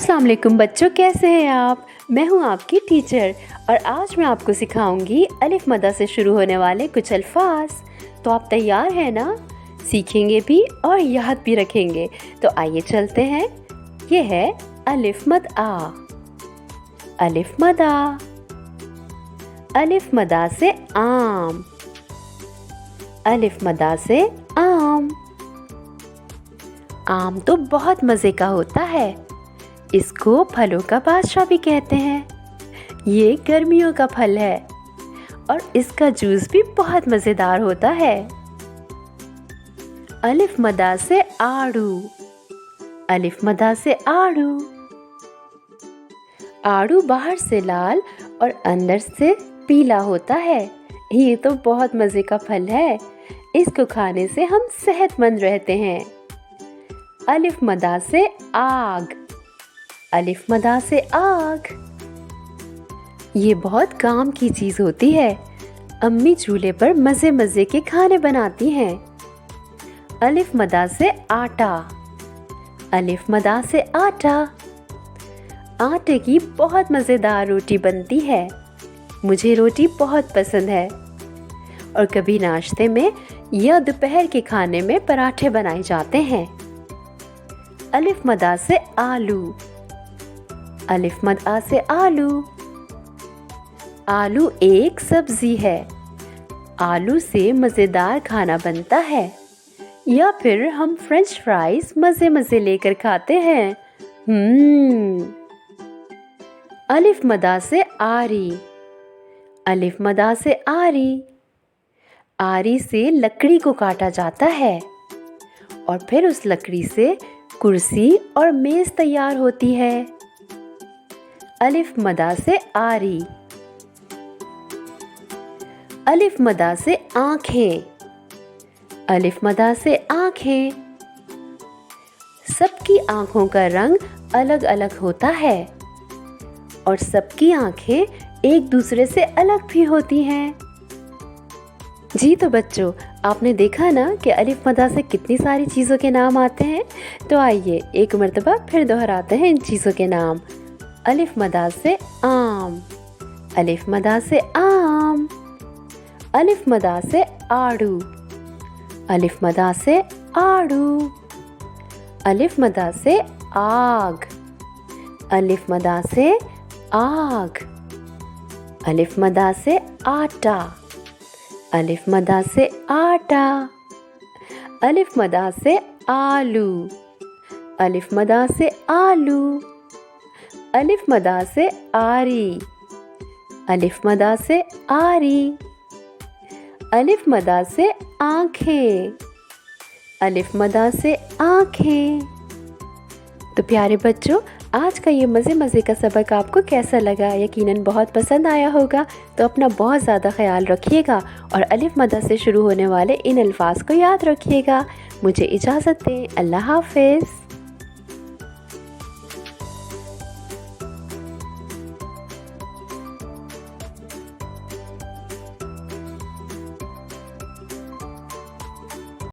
अस्सलाम वालेकुम बच्चों, कैसे हैं आप। मैं हूं आपकी टीचर और आज मैं आपको सिखाऊंगी अलिफ मदा से शुरू होने वाले कुछ अल्फाज। तो आप तैयार हैं ना? सीखेंगे भी और याद भी रखेंगे। तो आइए चलते हैं। ये है अलिफ मद आ। अलिफ मद आ। अलिफ मदा से आम। अलिफ मदा से आम। आम तो बहुत मज़े का होता है। इसको फलों का बादशाह भी कहते हैं। ये गर्मियों का फल है और इसका जूस भी बहुत मज़ेदार होता है। अलिफ मदा से आड़ू। अलिफ मदा से आड़ू। आड़ू बाहर से लाल और अंदर से पीला होता है। ये तो बहुत मज़े का फल है। इसको खाने से हम सेहतमंद रहते हैं। अलिफ मदा से आग। अलिफ मदा से आग। ये बहुत काम की चीज़ होती है। अम्मी चूल्हे पर मज़े मज़े के खाने बनाती हैं। अलिफ मदा से आटा। अलिफ मदा से आटा। आटे की बहुत मज़ेदार रोटी बनती है। मुझे रोटी बहुत पसंद है और कभी नाश्ते में या दोपहर के खाने में पराठे बनाए जाते हैं। अलिफ मदा से आलू। अलिफ मद आ से आलू। आलू एक सब्जी है। आलू से मज़ेदार खाना बनता है या फिर हम फ्रेंच फ्राइज मज़े मज़े लेकर खाते हैं। अलिफ मदा से आरी। अलिफ मदा से आरी। आरी से लकड़ी को काटा जाता है और फिर उस लकड़ी से कुर्सी और मेज़ तैयार होती है। अलिफ मदा से आरी। अलिफ मदा से आँखें। अलिफ मदा से आँखें। सबकी आँखों का रंग अलग अलग होता है और सबकी आँखें एक दूसरे से अलग भी होती हैं। जी तो बच्चों, आपने देखा ना कि अलिफ मदा से कितनी सारी चीज़ों के नाम आते हैं। तो आइए एक मर्तबा फिर दोहराते हैं इन चीज़ों के नाम। अलिफ मदा से आम। अलिफ मदा से आम। अलिफ मदा से आड़ू। अलिफ मदा से आड़ू। अलिफ मदा से आग। अलिफ मदा से आग। अलिफ मदा से आटा। अलिफ मदा से आटा। अलिफ मदा से आलू। अलिफ मदा से आलू। अलिफ मदा से आरी। अलिफ मदा से आरी। अलिफ मदा से आँखें। अलिफ मदा से आँखें। तो प्यारे बच्चों, आज का ये मज़े मज़े का सबक आपको कैसा लगा? यकीनन बहुत पसंद आया होगा। तो अपना बहुत ज़्यादा ख्याल रखिएगा और अलिफ मदा से शुरू होने वाले इन अल्फाज को याद रखिएगा। मुझे इजाज़त दें। अल्लाह हाफ़िज़।